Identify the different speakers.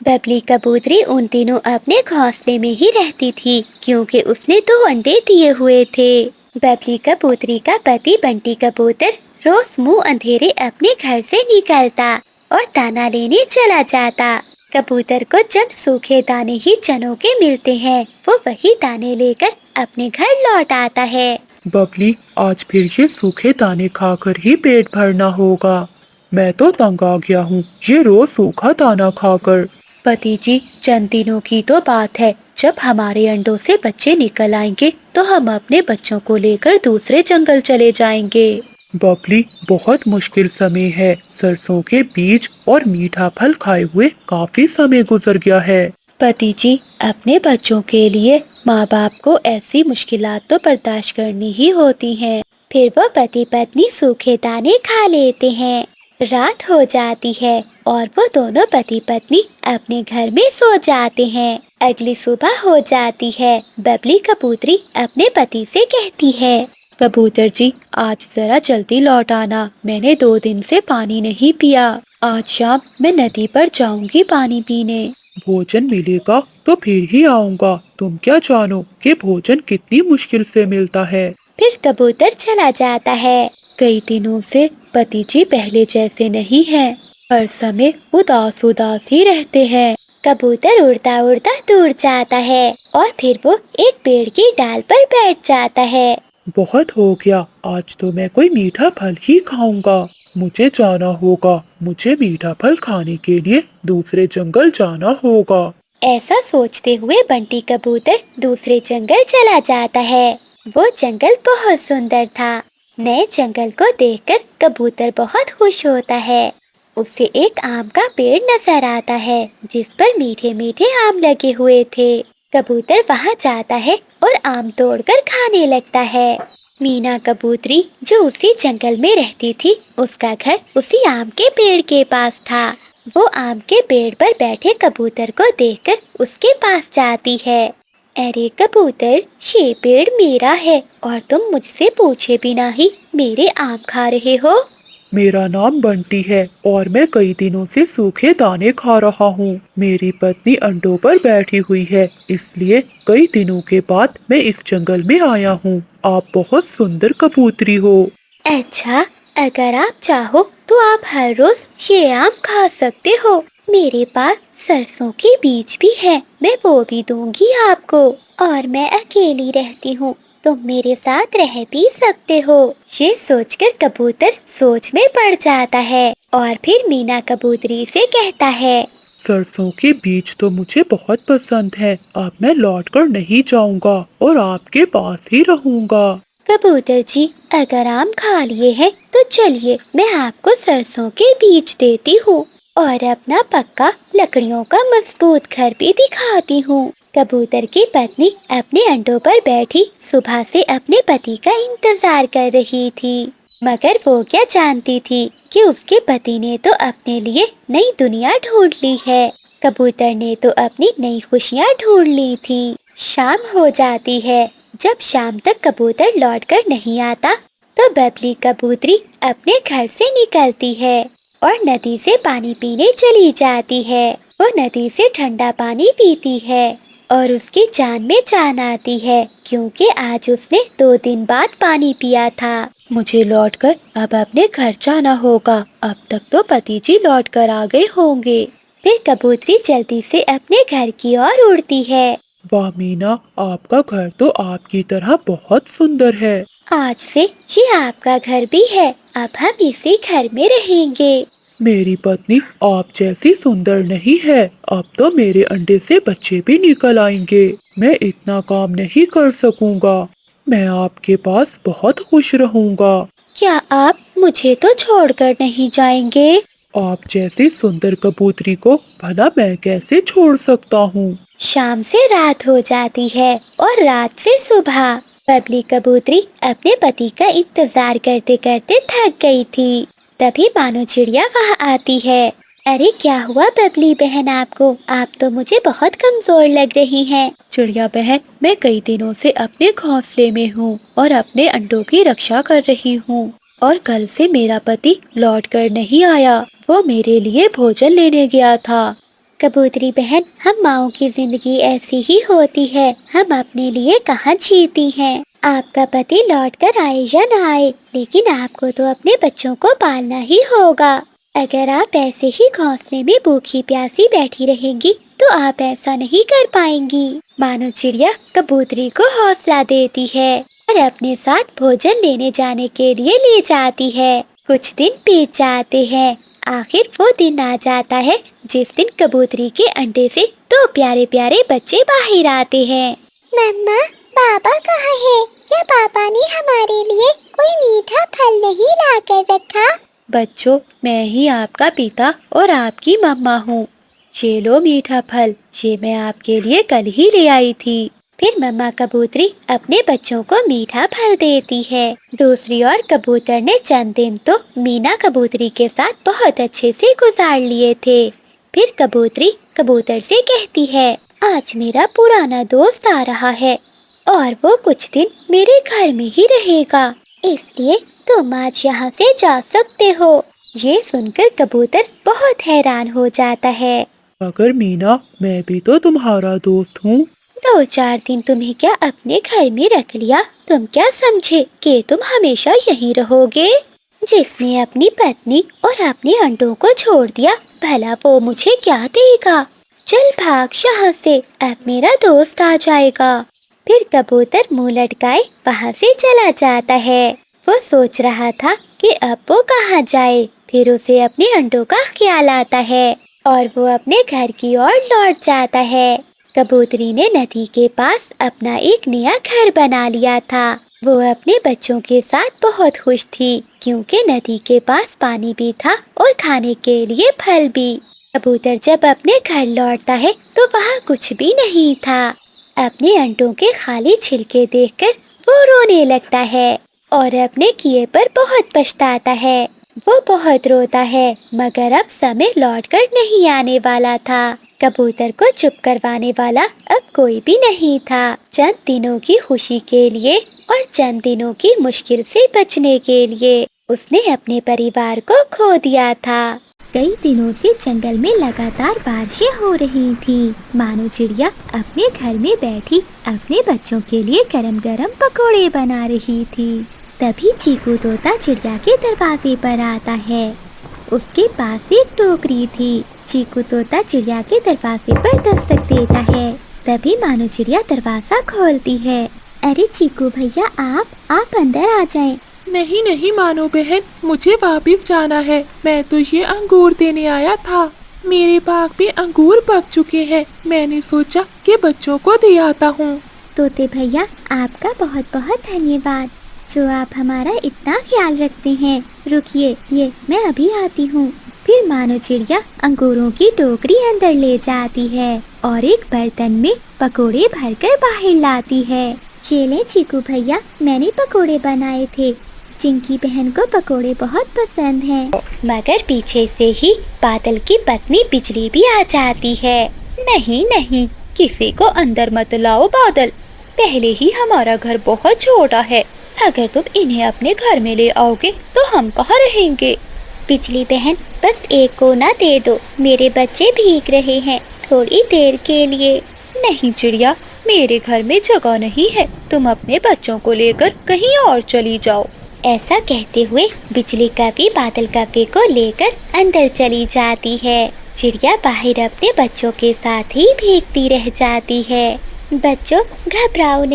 Speaker 1: बबली कबूतरी उन दिनों अपने घोंसले में ही रहती थी क्योंकि उसने 2 अंडे दिए हुए थे। बबली कबूतरी का पति बंटी कबूतर रोज मुंह अंधेरे अपने घर से निकलता और दाना लेने चला जाता। कबूतर को जब सूखे दाने ही चनों के मिलते हैं, वो वही दाने लेकर अपने घर लौट आता है।
Speaker 2: बबली, आज फिर ये सूखे दाने खाकर ही पेट भरना होगा। मैं तो तंग आ गया हूँ ये रोज सूखा दाना खाकर।
Speaker 1: पति जी, चंद दिनों की तो बात है, जब हमारे अंडों से बच्चे निकल आएंगे तो हम अपने बच्चों को लेकर दूसरे जंगल चले जाएंगे।
Speaker 2: बबली, बहुत मुश्किल समय है। सरसों के बीज और मीठा फल खाए हुए काफी समय गुजर गया है।
Speaker 1: पति जी, अपने बच्चों के लिए माँ बाप को ऐसी मुश्किलात तो बर्दाश्त करनी ही होती हैं। फिर वो पति पत्नी सूखे दाने खा लेते हैं। रात हो जाती है और वो दोनों पति पत्नी अपने घर में सो जाते हैं। अगली सुबह हो जाती है। बबली कबूतरी अपने पति से कहती है, कबूतर जी, आज जरा जल्दी लौट आना, मैंने 2 दिन से पानी नहीं पिया। आज शाम मैं नदी पर जाऊंगी पानी पीने।
Speaker 2: भोजन मिलेगा तो फिर ही आऊंगा। तुम क्या जानो कि भोजन कितनी मुश्किल से मिलता है।
Speaker 1: फिर कबूतर चला जाता है। कई दिनों से पति जी पहले जैसे नहीं हैं। हर समय उदास उदास ही रहते हैं। कबूतर उड़ता उड़ता दूर जाता है और फिर वो एक पेड़ की डाल पर बैठ जाता है।
Speaker 2: बहुत हो गया, आज तो मैं कोई मीठा फल ही खाऊंगा। मुझे जाना होगा। मुझे मीठा फल खाने के लिए दूसरे जंगल जाना होगा।
Speaker 1: ऐसा सोचते हुए बंटी कबूतर दूसरे जंगल चला जाता है। वो जंगल बहुत सुंदर था। नए जंगल को देखकर कबूतर बहुत खुश होता है। उसे एक आम का पेड़ नजर आता है जिस पर मीठे मीठे आम लगे हुए थे। कबूतर वहां जाता है और आम तोड़कर खाने लगता है। मीना कबूतरी जो उसी जंगल में रहती थी, उसका घर उसी आम के पेड़ के पास था। वो आम के पेड़ पर बैठे कबूतर को देखकर उसके पास जाती है। अरे कबूतर, ये पेड़ मेरा है और तुम मुझसे पूछे बिना ही मेरे आम खा रहे हो।
Speaker 2: मेरा नाम बंटी है और मैं कई दिनों से सूखे दाने खा रहा हूँ। मेरी पत्नी अंडों पर बैठी हुई है, इसलिए कई दिनों के बाद मैं इस जंगल में आया हूँ। आप बहुत सुंदर कबूतरी हो।
Speaker 1: अच्छा, अगर आप चाहो तो आप हर रोज ये आम खा सकते हो। मेरे पास सरसों के बीज भी है, मैं वो भी दूंगी आपको। और मैं अकेली रहती हूँ, तुम मेरे साथ रह भी सकते हो। ये सोचकर कबूतर सोच में पड़ जाता है और फिर मीना कबूतरी से कहता है,
Speaker 2: सरसों के बीज तो मुझे बहुत पसंद है। अब मैं लौट कर नहीं जाऊंगा और आपके पास ही रहूंगा।
Speaker 1: कबूतर जी, अगर आम खा लिए हैं तो चलिए मैं आपको सरसों के बीज देती हूँ और अपना पक्का लकड़ियों का मजबूत घर भी दिखाती हूँ। कबूतर की पत्नी अपने अंडों पर बैठी सुबह से अपने पति का इंतजार कर रही थी, मगर वो क्या जानती थी कि उसके पति ने तो अपने लिए नई दुनिया ढूंढ ली है। कबूतर ने तो अपनी नई खुशियाँ ढूंढ ली थी। शाम हो जाती है। जब शाम तक कबूतर लौटकर नहीं आता तो बबली कबूतरी अपने घर से निकलती है और नदी से पानी पीने चली जाती है। वो नदी से ठंडा पानी पीती है और उसकी जान में जान आती है क्योंकि आज उसने 2 दिन बाद पानी पिया था। मुझे लौटकर अब अपने घर जाना होगा। अब तक तो पति जी लौटकर आ गए होंगे। फिर कबूतरी जल्दी से अपने घर की ओर उड़ती है।
Speaker 2: वाह मीना, आपका घर तो आपकी तरह बहुत सुंदर है।
Speaker 1: आज से ये आपका घर भी है, अब हम इसी घर में रहेंगे।
Speaker 2: मेरी पत्नी आप जैसी सुंदर नहीं है। अब तो मेरे अंडे से बच्चे भी निकल आएंगे। मैं इतना काम नहीं कर सकूंगा। मैं आपके पास बहुत खुश रहूंगा।
Speaker 1: क्या आप मुझे तो छोड़कर नहीं जाएंगे?
Speaker 2: आप जैसी सुंदर कबूतरी को भला मैं कैसे छोड़ सकता हूँ।
Speaker 1: शाम से रात हो जाती है और रात से सुबह। बबली कबूतरी अपने पति का इंतजार करते करते थक गई थी। तभी मानो चिड़िया वहाँ आती है। अरे क्या हुआ बबली बहन आपको? आप तो मुझे बहुत कमजोर लग रही हैं। चिड़िया बहन, मैं कई दिनों से अपने घोंसले में हूँ और अपने अंडों की रक्षा कर रही हूँ। और कल से मेरा पति लौट कर नहीं आया। वो मेरे लिए भोजन लेने गया था। कबूतरी बहन, हम माओ की जिंदगी ऐसी ही होती है, हम अपने लिए कहाँ जीती हैं। आपका पति लौट कर आए या न आए, लेकिन आपको तो अपने बच्चों को पालना ही होगा। अगर आप ऐसे ही घोंसले में भूखी प्यासी बैठी रहेंगी तो आप ऐसा नहीं कर पाएंगी। मानो चिड़िया कबूतरी को हौसला देती है और अपने साथ भोजन लेने जाने के लिए ले जाती है। कुछ दिन बीत जाते हैं, आखिर वो दिन आ जाता है जिस दिन कबूतरी के अंडे से दो प्यारे प्यारे बच्चे बाहर आते हैं।
Speaker 3: मम्मा, पापा कहाँ है? क्या पापा ने हमारे लिए कोई मीठा फल नहीं लाकर रखा?
Speaker 1: बच्चों, मैं ही आपका पिता और आपकी मम्मा हूँ। ये लो मीठा फल, ये मैं आपके लिए कल ही ले आई थी। फिर मम्मा कबूतरी अपने बच्चों को मीठा फल देती है। दूसरी ओर कबूतर ने चंद दिन तो मीना कबूतरी के साथ बहुत अच्छे से गुजार लिए थे। फिर कबूतरी कबूतर से कहती है, आज मेरा पुराना दोस्त आ रहा है और वो कुछ दिन मेरे घर में ही रहेगा, इसलिए तुम आज यहाँ से जा सकते हो। ये सुनकर कबूतर बहुत हैरान हो जाता है।
Speaker 2: मगर मीना, मैं भी तो तुम्हारा दोस्त हूँ।
Speaker 1: 2-4 दिन तुम्हें क्या अपने घर में रख लिया? तुम क्या समझे कि तुम हमेशा यहीं रहोगे? जिसने अपनी पत्नी और अपने अंडों को छोड़ दिया, भला वो मुझे क्या देगा? चल भाग यहाँ से, अब मेरा दोस्त आ जाएगा। फिर कबूतर मुंह लटकाए वहाँ से चला जाता है। वो सोच रहा था कि अब वो कहाँ जाए। फिर उसे अपने अंडों का ख्याल आता है और वो अपने घर की ओर लौट जाता है। कबूतरी ने नदी के पास अपना एक नया घर बना लिया था। वो अपने बच्चों के साथ बहुत खुश थी, क्योंकि नदी के पास पानी भी था और खाने के लिए फल भी। कबूतर जब अपने घर लौटता है तो वहाँ कुछ भी नहीं था। अपने अंडों के खाली छिलके देखकर वो रोने लगता है और अपने किए पर बहुत पछताता है। वो बहुत रोता है, मगर अब समय लौटकर नहीं आने वाला था। कबूतर को चुप करवाने वाला अब कोई भी नहीं था। चंद दिनों की खुशी के लिए और चंद दिनों की मुश्किल से बचने के लिए उसने अपने परिवार को खो दिया था। कई दिनों से जंगल में लगातार बारिशें हो रही थी। मानो चिड़िया अपने घर में बैठी अपने बच्चों के लिए गरम गरम पकोड़े बना रही थी। तभी चीकू तोता चिड़िया के दरवाजे पर आता है। उसके पास एक टोकरी थी। चीकू तोता चिड़िया के दरवाजे पर दस्तक देता है। तभी मानो चिड़िया दरवाजा खोलती है। अरे चीकू भैया, आप अंदर आ जाएं।
Speaker 2: नहीं नहीं मानो बहन, मुझे वापस जाना है। मैं तो ये अंगूर देने आया था। मेरे बाग में अंगूर पक चुके हैं। मैंने सोचा कि बच्चों को दे आता हूँ।
Speaker 3: तोते भैया, आपका बहुत बहुत धन्यवाद, जो आप हमारा इतना ख्याल रखते हैं। रुकिए, ये मैं अभी आती हूँ। फिर मानो चिड़िया अंगूरों की टोकरी अंदर ले जाती है और एक बर्तन में पकोड़े भरकर बाहर लाती है। ये ले चीकू भैया, मैंने पकोड़े बनाए थे। चिंकी बहन को पकोड़े बहुत पसंद हैं।
Speaker 1: मगर पीछे से ही बादल की पत्नी बिजली भी आ जाती है। नहीं नहीं, किसी को अंदर मत लाओ बादल, पहले ही हमारा घर बहुत छोटा है। अगर तुम इन्हें अपने घर में ले आओगे तो हम कहाँ रहेंगे?
Speaker 3: बिजली बहन, बस एक कोना दे दो, मेरे बच्चे भीग रहे हैं थोड़ी देर के लिए।
Speaker 1: नहीं चिड़िया, मेरे घर में जगह नहीं है, तुम अपने बच्चों को लेकर कहीं और चली जाओ।
Speaker 3: ऐसा कहते हुए बिजली कभी बादल कभी को लेकर अंदर चली जाती है। चिड़िया बाहर अपने बच्चों के साथ ही भीगती रह जाती है। बच्चों, घबराओ नहीं।